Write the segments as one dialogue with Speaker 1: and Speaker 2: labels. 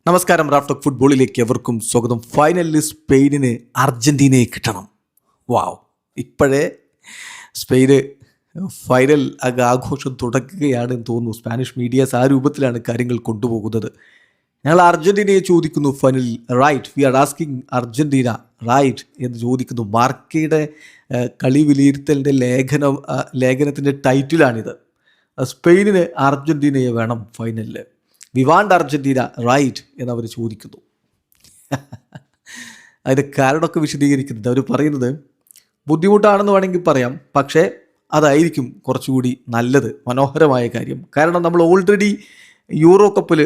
Speaker 1: നമസ്കാരം. റാഫ്റ്റോക്ക് ഫുട്ബോളിലേക്ക് എവർക്കും സ്വാഗതം. ഫൈനലിൽ സ്പെയിനിന് അർജൻറ്റീനയെ കിട്ടണം. വാവ്, ഇപ്പോഴേ സ്പെയിന് ഫൈനൽ ആഘോഷം തുടങ്ങുകയാണെന്ന് തോന്നുന്നു. സ്പാനിഷ് മീഡിയാസ് ആ രൂപത്തിലാണ് കാര്യങ്ങൾ കൊണ്ടുപോകുന്നത്. ഞങ്ങൾ അർജൻറ്റീനയെ ചോദിക്കുന്നു ഫൈനലിൽ, right, we are asking Argentina right എന്ന് ചോദിക്കുന്നു. മാർക്കയുടെ കളി വിലയിരുത്തലിൻ്റെ ലേഖനത്തിൻ്റെ ടൈറ്റിലാണിത്. സ്പെയിനിന് അർജൻറ്റീനയെ വേണം ഫൈനലിൽ. വി വാണ്ട് അർജൻറ്റീന റൈറ്റ് എന്നവർ ചോദിക്കുന്നു. അതിൻ്റെ കാരണമൊക്കെ വിശദീകരിക്കുന്നുണ്ട്. അവർ പറയുന്നത് ബുദ്ധിമുട്ടാണെന്ന് വേണമെങ്കിൽ പറയാം, പക്ഷേ അതായിരിക്കും കുറച്ചുകൂടി നല്ലത്, മനോഹരമായ കാര്യം. കാരണം നമ്മൾ ഓൾറെഡി യൂറോ കപ്പിൽ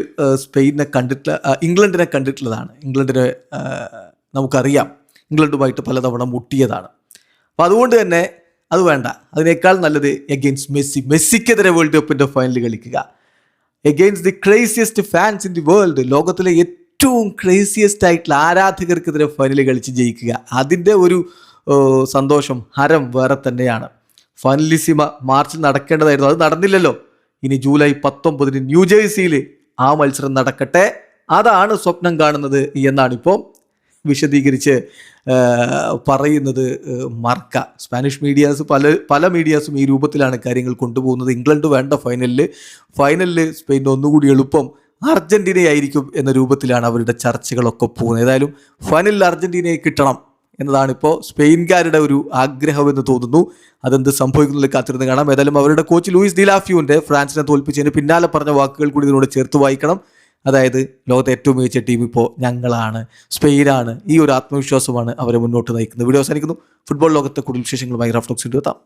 Speaker 1: ഇംഗ്ലണ്ടിനെ കണ്ടിട്ടുള്ളതാണ്. ഇംഗ്ലണ്ടിനെ നമുക്കറിയാം, ഇംഗ്ലണ്ടുമായിട്ട് പലതവണ മുട്ടിയതാണ്. അപ്പോൾ അതുകൊണ്ട് തന്നെ അത് വേണ്ട. അതിനേക്കാൾ നല്ലത് എഗെയിൻസ്റ്റ് മെസ്സിക്കെതിരെ വേൾഡ് കപ്പിൻ്റെ ഫൈനൽ കളിക്കുക, against the craziest fans in the world, ലോകത്തിലെ ഏറ്റവും ക്രേസിയസ്റ്റ് ആയിട്ടുള്ള ആരാധകർക്കെതിരെ ഫൈനൽ കളിച്ച് ജയിക്കുക. അതിൻ്റെ ഒരു സന്തോഷം, ഹരം വേറെ തന്നെയാണ്. ഫൈനലിസിമ മാർച്ചിൽ നടക്കേണ്ടതായിരുന്നു, അത് നടന്നില്ലല്ലോ. ഇനി ജൂലൈ 19 ന്യൂജേഴ്സിയിൽ ആ മത്സരം നടക്കട്ടെ, അതാണ് സ്വപ്നം കാണുന്നത് എന്നാണിപ്പോൾ വിശദീകരിച്ച് പറയുന്നത് മാർക്ക. സ്പാനിഷ് മീഡിയാസ് പല മീഡിയാസും ഈ രൂപത്തിലാണ് കാര്യങ്ങൾ കൊണ്ടുപോകുന്നത്. ഇംഗ്ലണ്ട് വേണ്ട ഫൈനലിൽ സ്പെയിൻ ഒന്നുകൂടി എളുപ്പം അർജൻറ്റീനയായിരിക്കും എന്ന രൂപത്തിലാണ് അവരുടെ ചർച്ചകളൊക്കെ പോകുന്നത്. ഏതായാലും ഫൈനലിൽ അർജൻറ്റീനയെ കിട്ടണം എന്നതാണിപ്പോൾ സ്പെയിൻകാരുടെ ഒരു ആഗ്രഹമെന്ന് തോന്നുന്നു. അതെന്ത് സംഭവിക്കുന്നില്ല കാത്തിരുന്ന് കാണാം. ഏതായാലും അവരുടെ കോച്ച് ലൂയിസ് ഡി ലാഫ്യൂവിൻ്റെ ഫ്രാൻസിനെ തോൽപ്പിച്ചതിന് പിന്നാലെ പറഞ്ഞ വാക്കുകൾ കൂടി ഇതിനോട് ചേർത്ത് വായിക്കണം. അതായത് ലോകത്തെ ഏറ്റവും മികച്ച ടീം ഇപ്പോൾ ഞങ്ങളാണ്, സ്പെയിനാണ്. ഈ ഒരു ആത്മവിശ്വാസമാണ് അവരെ മുന്നോട്ട് നയിക്കുന്നത്. വീഡിയോ അവസാനിക്കുന്നു. ഫുട്ബോൾ ലോകത്തെ കൂടുതൽ വിശേഷങ്ങളുമായി റാഫ്റ്റോക്സ് എത്താം.